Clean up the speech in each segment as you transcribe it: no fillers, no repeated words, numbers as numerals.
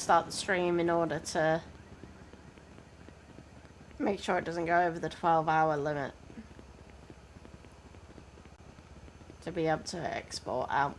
restart the stream in order to make sure it doesn't go over the 12-hour limit to be able to export out.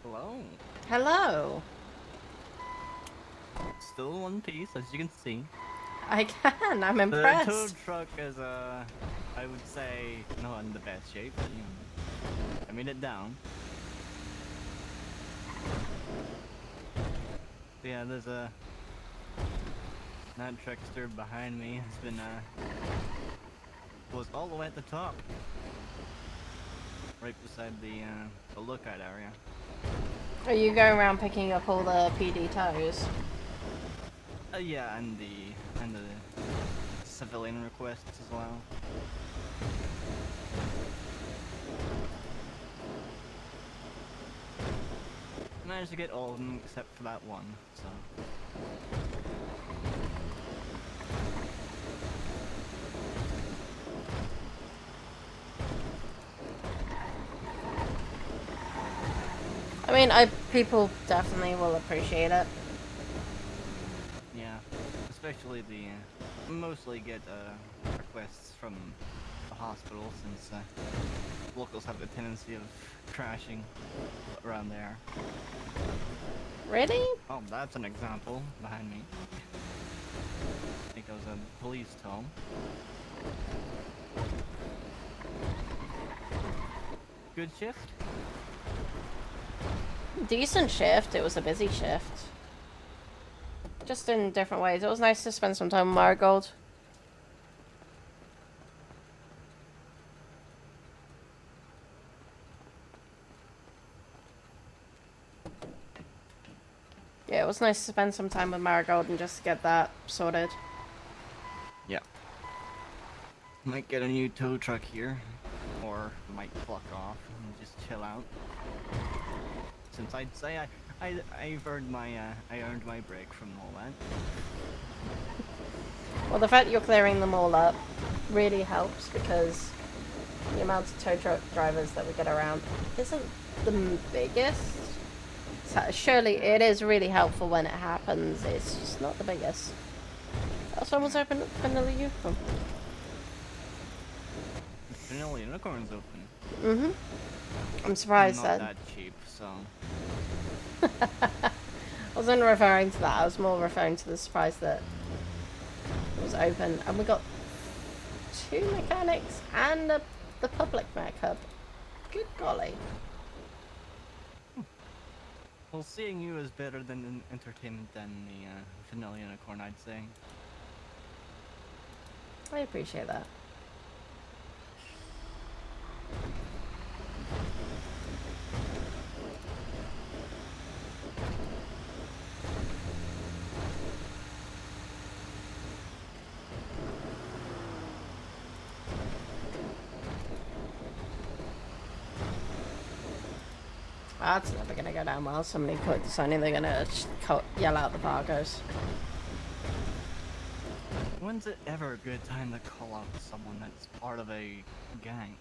Hello. Hello. Still in one piece, as you can see. I can. I'm impressed. The tow truck is, I would say, not in the best shape, but, you know, I made it down. Yeah, there's a that truckster behind me has been, was all the way at the top. Right beside the lookout area. Are you going around picking up all the PD tows? Yeah, and the civilian requests as well. I managed to get all of them except for that one, so. I mean, people definitely will appreciate it. Yeah, especially mostly get requests from the hospital since locals have a tendency of crashing around there. Really? Oh, that's an example behind me. I think it was a police tow. Good shift? Decent shift. It was a busy shift. Just in different ways. It was nice to spend some time with Marigold. Yeah, it was nice to spend some time with Marigold and just get that sorted. Yeah. Might get a new tow truck here, or might pluck off and just chill out. Since I'd say I've earned my I earned my break from all that. Well, the fact that you're clearing them all up really helps because the amount of tow truck drivers that we get around isn't the biggest. So surely it is really helpful when it happens. It's just not the biggest. Oh, someone's opened Vanilla Unicorn. Vanilla Unicorn's open. Mm-hmm. I'm surprised Not that cheap, so. I wasn't referring to that. I was more referring to the surprise that it was open. And we got 2 mechanics and the public mech hub. Good golly. Well, seeing you is better than an entertainment than the Vanilla Unicorn, I'd say. I appreciate that. That's never gonna go down well. Somebody quit deciding they're gonna yell out the Vargos. When's it ever a good time to call out someone that's part of a gang?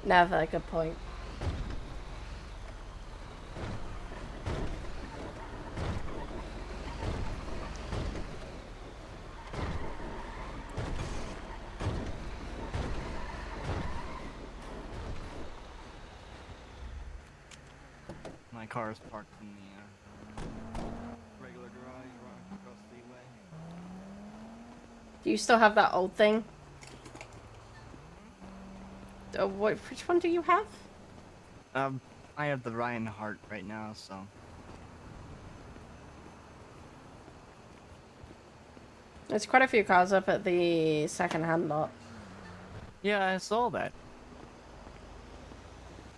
Never, good point. My car is parked in the regular garage right across the way. Do you still have that old thing? Which one do you have? I have the Reinhardt right now, so. There's quite a few cars up at the second-hand lot. Yeah, I saw that.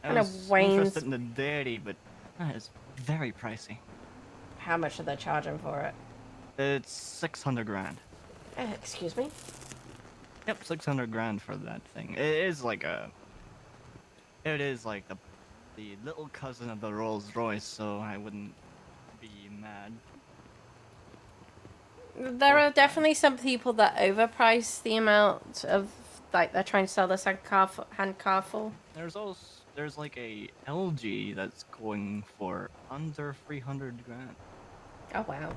I Kind of was Wayne's. interested in the Daddy, but it's very pricey. How much are they charging for it? It's 600 grand. Excuse me? Yep, 600 grand for that thing. It is like the little cousin of the Rolls Royce, so I wouldn't be mad. There are 4 grand. definitely some people that overprice the amount of, like, they're trying to sell this hand car for. There's like a LG that's going for under 300 grand. Oh, wow.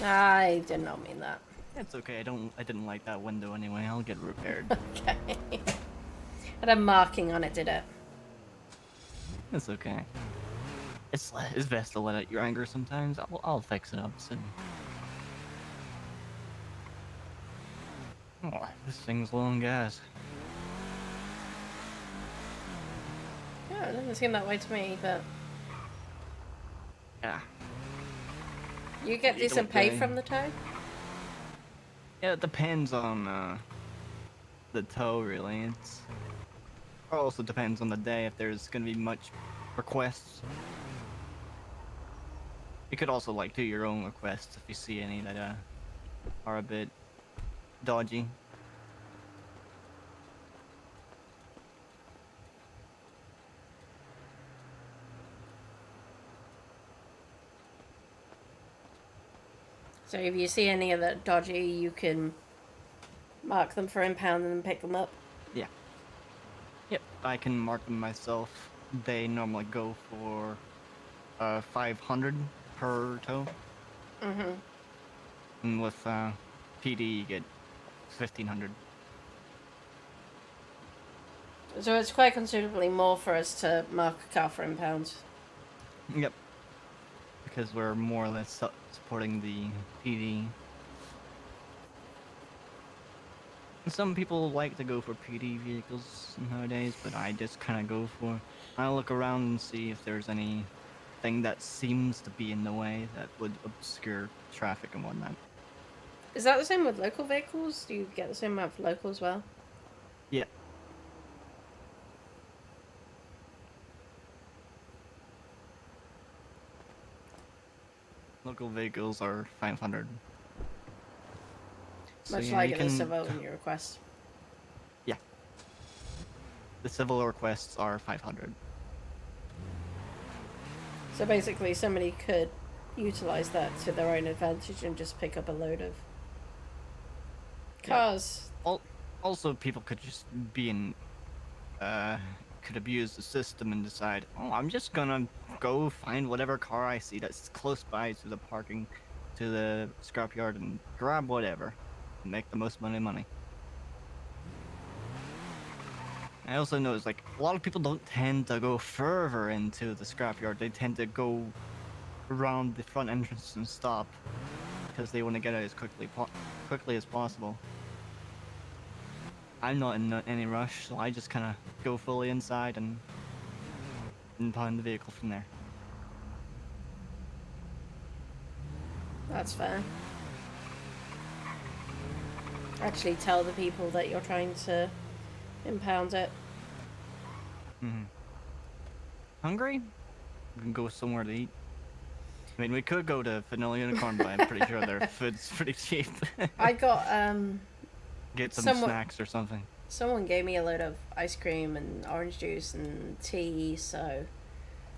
I did not mean that. It's okay. I didn't like that window anyway. I'll get it repaired. Okay. Had a marking on it, did it? It's okay. It's best to let out your anger sometimes. I'll fix it up soon. Oh, this thing's low on gas. Yeah, it doesn't seem that way to me, but Yeah. you get You decent don't pay get from the tow? Yeah, it depends on the tow, really. It also depends on the day if there's gonna be much requests. You could also like do your own requests if you see any that are a bit dodgy. So if you see any of that dodgy, you can mark them for impound and pick them up. Yeah. Yep, I can mark them myself. They normally go for 500 per tow, Mm-hmm. and with PD you get 1500. So it's quite considerably more for us to mark a car for impound. Yep. Because we're more or less supporting the PD. Some people like to go for PD vehicles nowadays, but I just kind of go for. I look around and see if there's anything that seems to be in the way that would obscure traffic and whatnot. Is that the same with local vehicles? Do you get the same amount for local as well? Yeah. Local vehicles are 500. So Much yeah, like you in the can. civil in your request. Yeah. The civil requests are 500. So basically, somebody could utilize that to their own advantage and just pick up a load of cars. Also, people could just be in could abuse the system and decide, oh, I'm just gonna go find whatever car I see that's close by to the parking, to the scrapyard, and grab whatever, and make the most money. I also notice, like, a lot of people don't tend to go further into the scrapyard. They tend to go around the front entrance and stop because they want to get out as quickly as possible. I'm not in any rush, so I just kind of go fully inside and impound the vehicle from there. That's fair. Actually tell the people that you're trying to impound it. Mm-hmm. Hungry? We can go somewhere to eat. I mean, we could go to Vanilla Unicorn, but I'm pretty sure their food's pretty cheap. I got Get some someone snacks or something. someone gave me a load of ice cream and orange juice and tea, so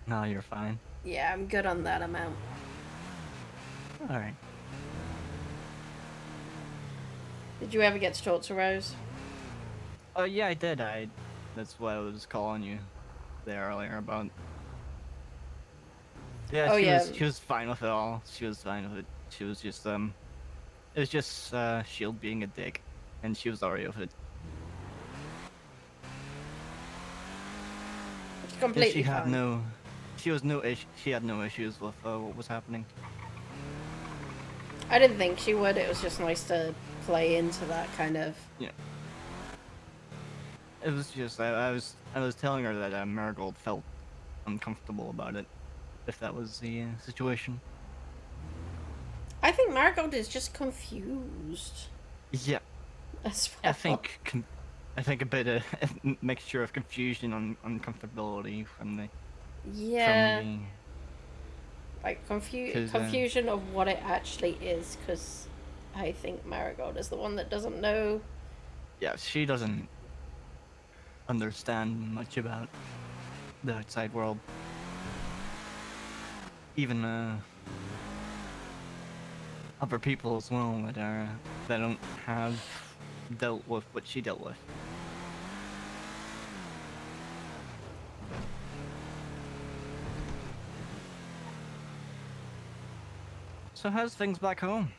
No, you're fine. yeah, I'm good on that amount. Alright. Did you ever get to talk to Rose? Yeah, I did. That's why I was calling you there earlier about. Yeah, Oh, yeah. She was fine with it all. She was fine with it. She was just it was just Shield being a dick, and she was already with it. It's completely She had fine. she had no issues with what was happening. I didn't think she would. It was just nice to play into that kind of. Yeah. it was just I was telling her that Marigold felt uncomfortable about it, if that was the situation. I think Marigold is just confused Yeah, as I well. think I think a bit of a mixture of confusion and uncomfortability from Yeah, me, like because confusion of what it actually is, because I think Marigold is the one that doesn't know. yeah, she doesn't understand much about the outside world, even other people as well that don't have dealt with what she dealt with. So how's things back home?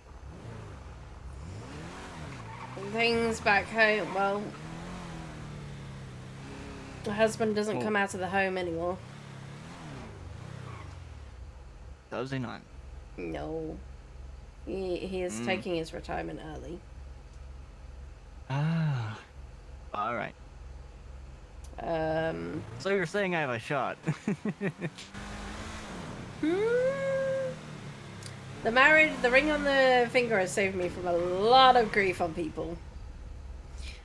Things back home, well, the husband doesn't Well, come out of the home anymore. does he not? No. He is Mm. taking his retirement early. Ah, all right. Um, So you're saying I have a shot? hmm, the ring on the finger has saved me from a lot of grief on people.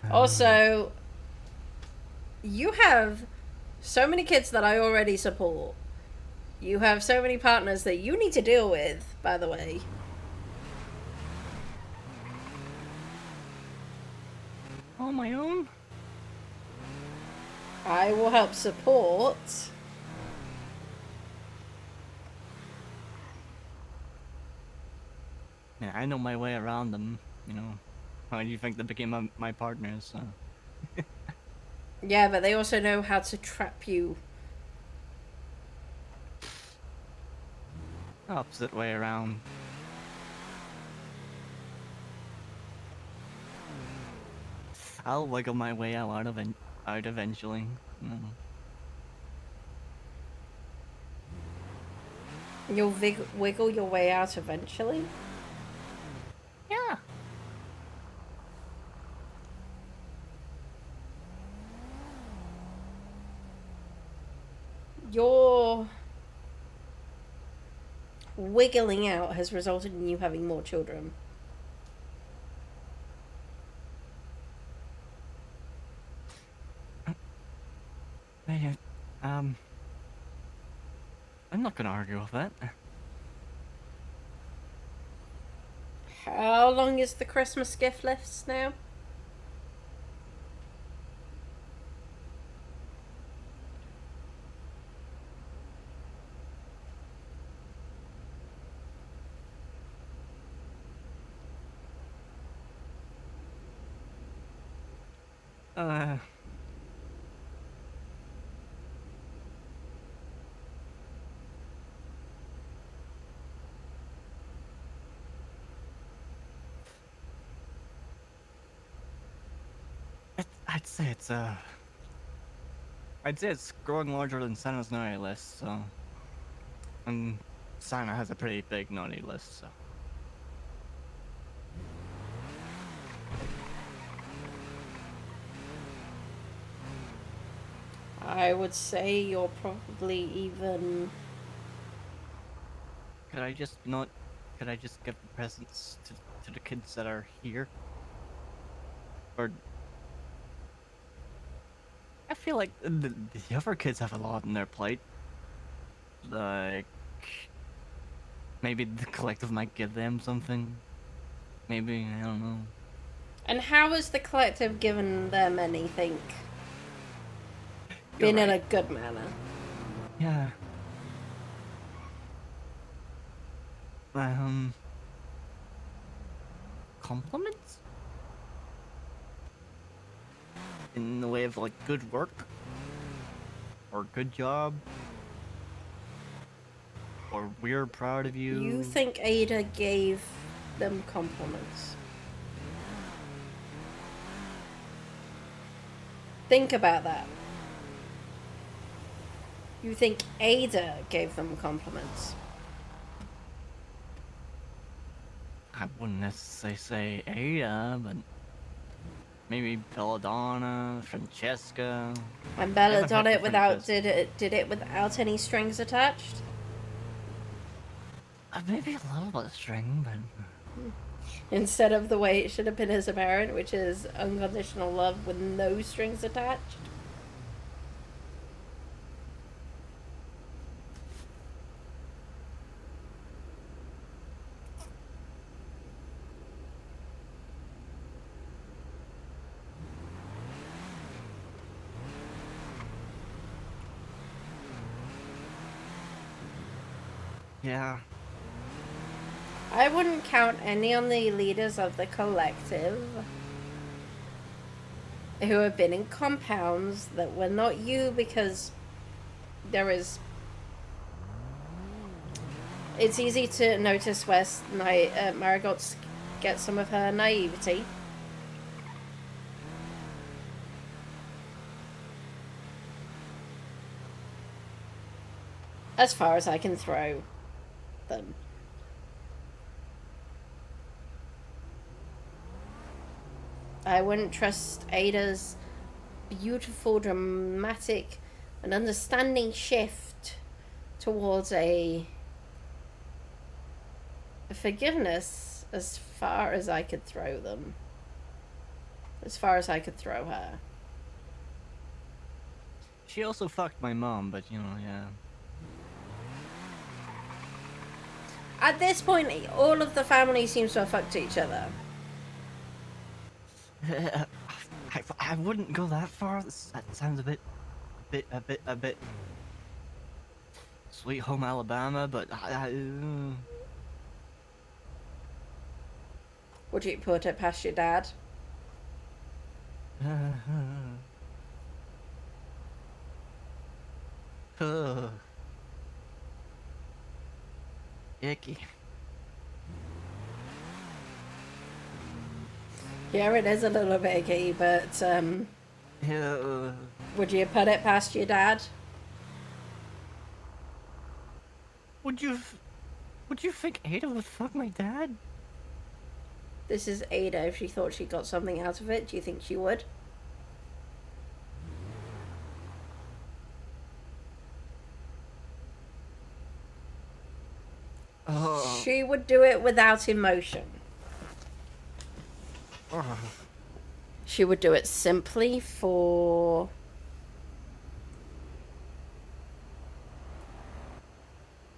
Oh. Also, you have so many kids that I already support. You have so many partners that you need to deal with, by the way. On my own? I will help support. Yeah, I know my way around them. You know, how do you think they became my partners? So. Yeah, but they also know how to trap you. Opposite way around. I'll wiggle my way out eventually. Mm. You'll wiggle your way out eventually. Yeah. Your wiggling out has resulted in you having more children. Hey, I'm not gonna argue with that. How long is the Christmas gift list now? Uh, I'd say I'd say it's growing larger than Santa's naughty list. So, and Santa has a pretty big naughty list. So, I would say you're probably even. could I just not? Could I just give the presents to the kids that are here? Or I feel like the other kids have a lot on their plate. Like maybe the collective might give them something. Maybe I don't know. And how has the collective given them anything? You're Been in right. a good manner. Yeah. Um. Compliments in the way of like good work or good job or we're proud of You you. think Ada gave them compliments? Think about that. You think Ada gave them compliments? I wouldn't necessarily say Ada, but Maybe Belladonna, Francesca. And I Bella haven't done heard it from without Francesca. did it without any strings attached. Maybe a little bit of string, but Instead of the way it should have been as a parent, which is unconditional love with no strings attached. yeah. I wouldn't count any on the leaders of the collective who have been in compounds that were not you, because there is. It's easy to notice where Marigold gets some of her naivety. As far as I can throw them. I wouldn't trust Ada's beautiful, dramatic, and understanding shift towards a forgiveness as far as I could throw them. As far as I could throw her. She also fucked my mom, but you know, yeah. At this point, all of the family seems to have fucked each other. I wouldn't go that far. That sounds a bit. Sweet Home Alabama, but Would you put it past your dad? Icky. Yeah, it is a little bit icky, but would you put it past your dad? Would you think Ada would fuck my dad? This is Ada. If she thought she got something out of it, do you think she would? Oh. She would do it without emotion. Oh. She would do it simply for...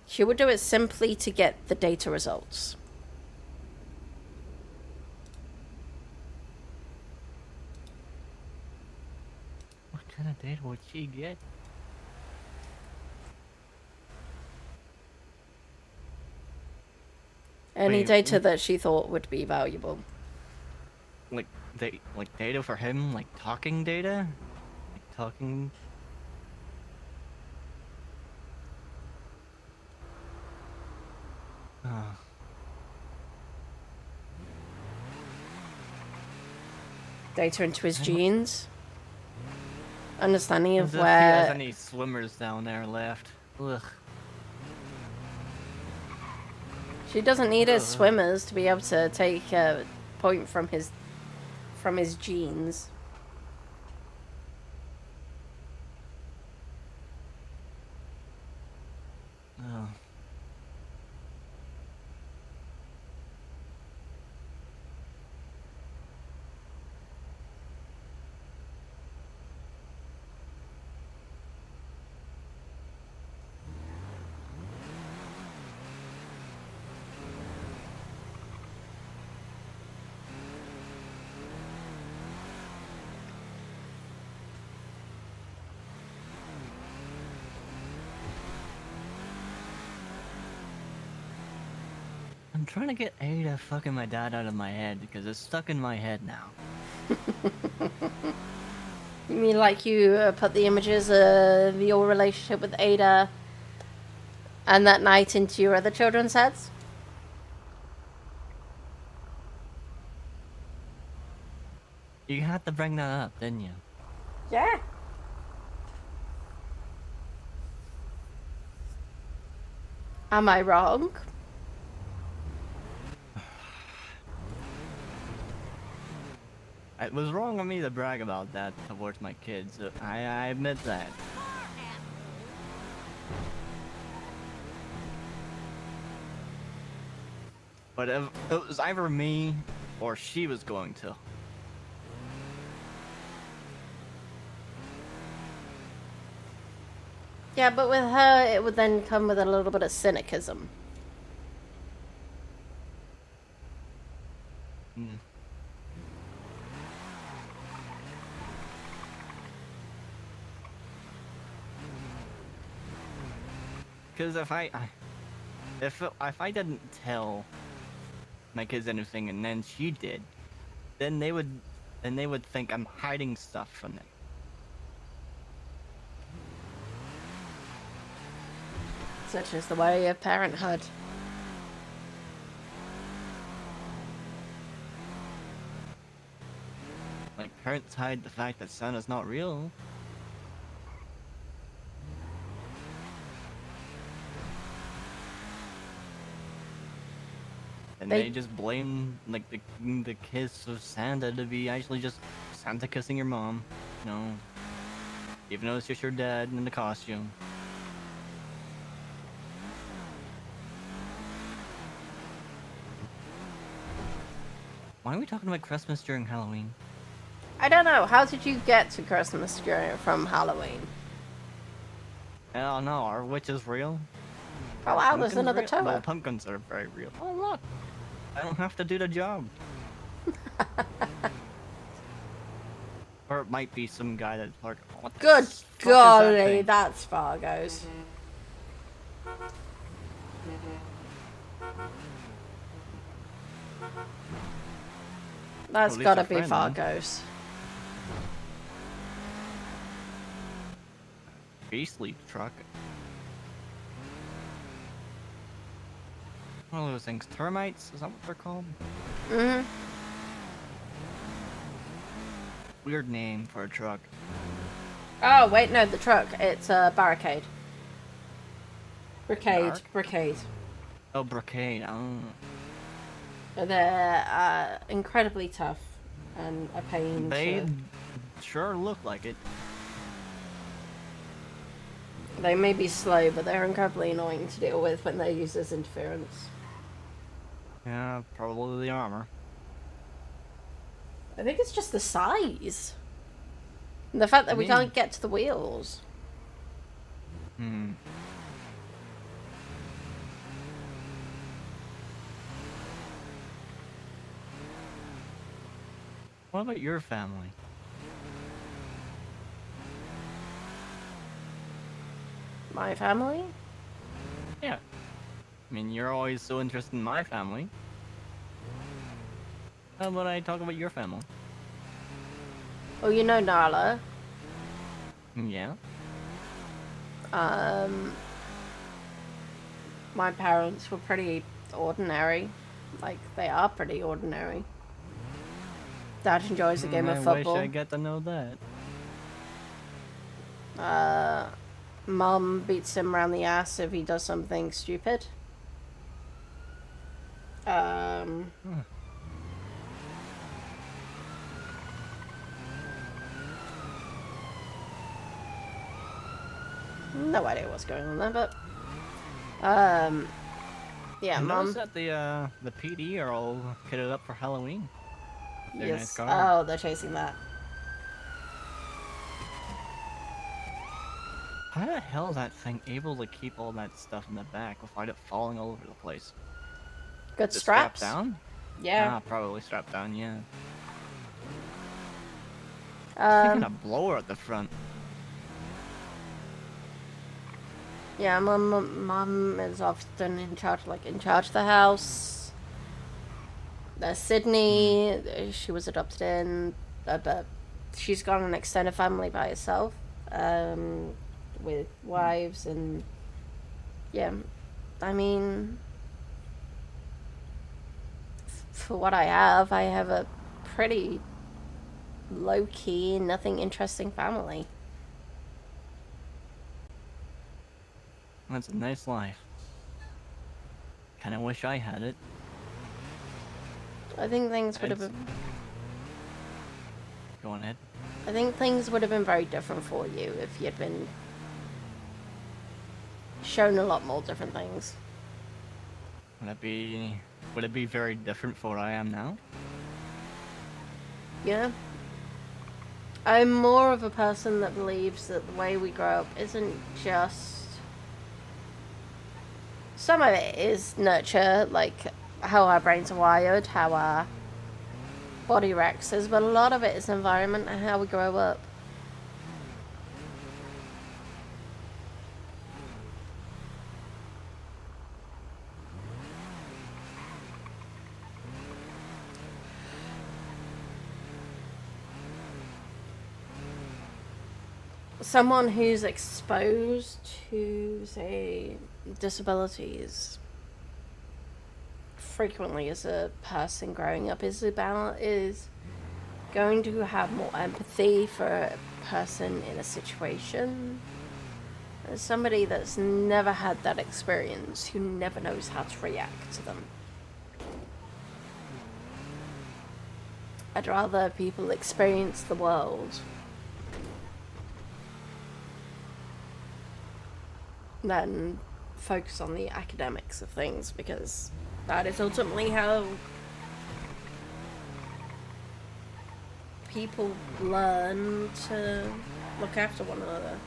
She would do it simply to get the data results. What kind of data would she get? Any Wait, data that she thought would be valuable. like data for him, like talking data, like talking. Oh. Data into his genes. Understanding of As if he has where... any swimmers down there left. Ugh. She doesn't need his swimmers to be able to take a point from his genes. Oh. I'm trying to get Ada fucking my dad out of my head because it's stuck in my head now. You mean like you put the images of your relationship with Ada and that night into your other children's heads? You had to bring that up, didn't you? Yeah. Am I wrong? It was wrong of me to brag about that towards my kids. I admit that. But if it was either me or she was going to. Yeah, but with her, it would then come with a little bit of cynicism. Mm. Because if I didn't tell my kids anything and then she did, then they would think I'm hiding stuff from them. Such is the way of parenthood. Like parents hide the fact that Santa's not real. And they just blame like the kiss of Santa to be actually just Santa kissing your mom. No. Even though it's just your dad in the costume. Why are we talking about Christmas during Halloween? I don't know. How did you get to Christmas from Halloween? Oh no, our witch is real. Oh wow, there's another real? tower. Well, pumpkins are very real. Oh look, I don't have to do the job. Or it might be some guy that's like, what the Good fuck is that golly, thing? that's Fargo's. That's Well, at least gotta they're be friendly. Fargo's. Beastly truck. One of those things, termites? Is that what they're called? Mm-hmm. Weird name for a truck. Oh, wait, no, the truck. It's a barricade. Brigade. Oh, brocade. Oh. They're incredibly tough and a pain They to... sure look like it. They may be slow, but they're incredibly annoying to deal with when they're used as interference. Yeah, probably the armor. I think it's just the size. And the fact that we can't get to the wheels. Hmm. What about your family? My family? Yeah. I mean, you're always so interested in my family. How about I talk about your family? Oh, you know Nala. Yeah. My parents were pretty ordinary. Like, they are pretty ordinary. Dad enjoys the game of football. I wish I get to know that. Mum beats him around the ass if he does something stupid. No idea what's going on there, but yeah, I Mum. noticed that the PD are all kitted up for Halloween. Yes. Nice car. Oh, they're chasing that. How the hell is that thing able to keep all that stuff in the back without it falling all over the place? Good Is it straps. strapped down? Yeah. Ah, probably strapped down, yeah. Thinking a Um. blower at the front. Yeah, Mum is often in charge of the house. Sydney, she was adopted in, but she's got an extended family by herself, with wives and yeah, I mean, for what I have a pretty low-key, nothing interesting family. That's a nice life. Kinda wish I had it. I think things would have been... Go on ahead. I think things would have been very different for you if you'd been shown a lot more different things. Would it be very different for what I am now? Yeah. I'm more of a person that believes that the way we grow up isn't just... Some of it is nurture, like how our brains are wired, how our body rexes, but a lot of it is environment and how we grow up. Someone who's exposed to, say, disabilities frequently as a person growing up is going to have more empathy for a person in a situation. As somebody that's never had that experience, who never knows how to react to them. I'd rather people experience the world than focus on the academics of things, because that is ultimately how people learn to look after one another.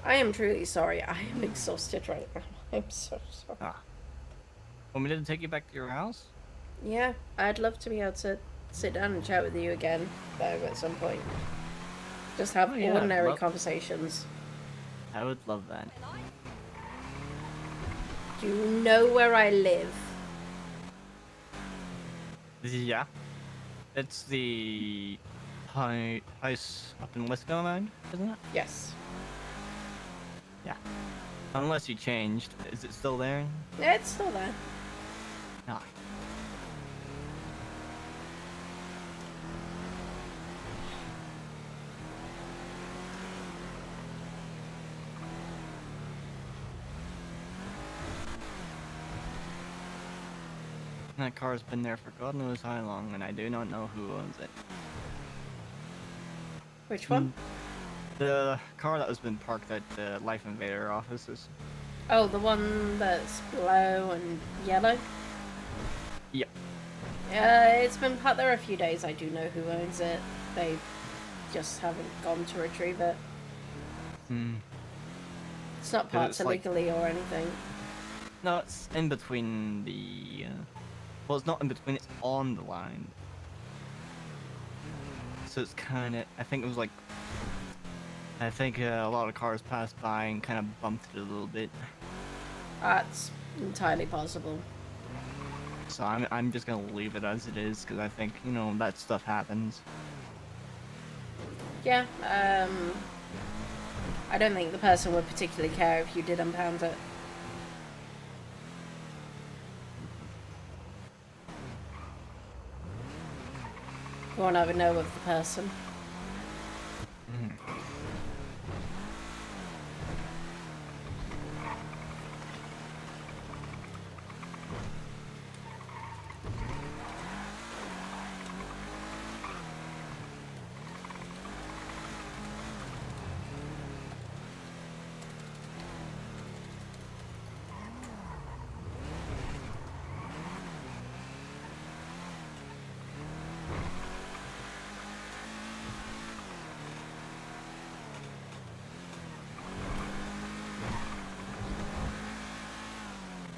I am truly sorry. I am exhausted right now. I'm so sorry. Ah. Want me to take you back to your house? Yeah, I'd love to be able to sit down and chat with you again, though, at some point. Just have ordinary conversations. I would love that. Do you know where I live? Yeah. It's the house up in Lisco Mount, isn't it? Yes. Yeah. Unless you changed. Is it still there? Yeah, it's still there. No. That car's been there for God knows how long, and I do not know who owns it. Which one? The car that has been parked at the Life Invader offices. Oh, the one that's blue and yellow? Yep. It's been parked there a few days. I do know who owns it. They just haven't gone to retrieve it. It's not parked illegally or anything. No, it's in between the... well, it's not in between, it's on the line. So it's kind of... I think it was like... I think a lot of cars passed by and kind of bumped it a little bit. That's entirely possible. So I'm just gonna leave it as it is, because I think, you know, that stuff happens. Yeah, I don't think the person would particularly care if you did impound it. You won't ever know of the person.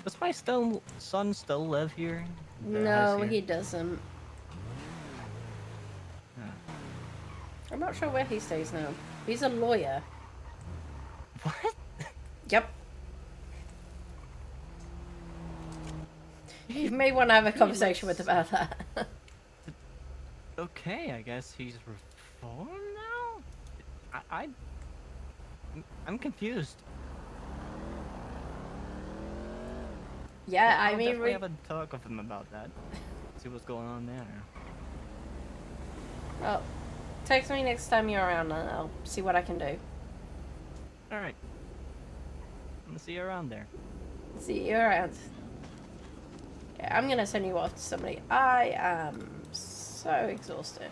Does my son still live here? No, he doesn't. I'm not sure where he stays now. He's a lawyer. What? Yep. You may want to have a conversation with him about that. Okay, I guess he's reformed now? I'm confused. Yeah, I'll I mean... definitely have a talk with him about that. See what's going on there. Oh, text me next time you're around and I'll see what I can do. Alright. I'm gonna see you around there. See you around. Yeah, I'm gonna send you off to somebody. I am so exhausted.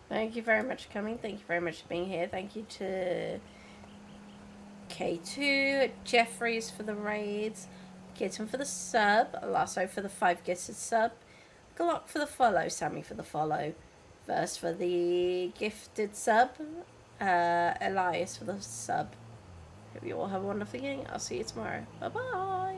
Thank you very much for coming. Thank you very much for being here. Thank you to K2, Jeffries for the raids, Kitten for the sub, Lasso for the 5 gifted sub, Glock for the follow, Sammy for the follow, Verse for the gifted sub, Elias for the sub. Hope you all have a wonderful evening. I'll see you tomorrow. Bye bye.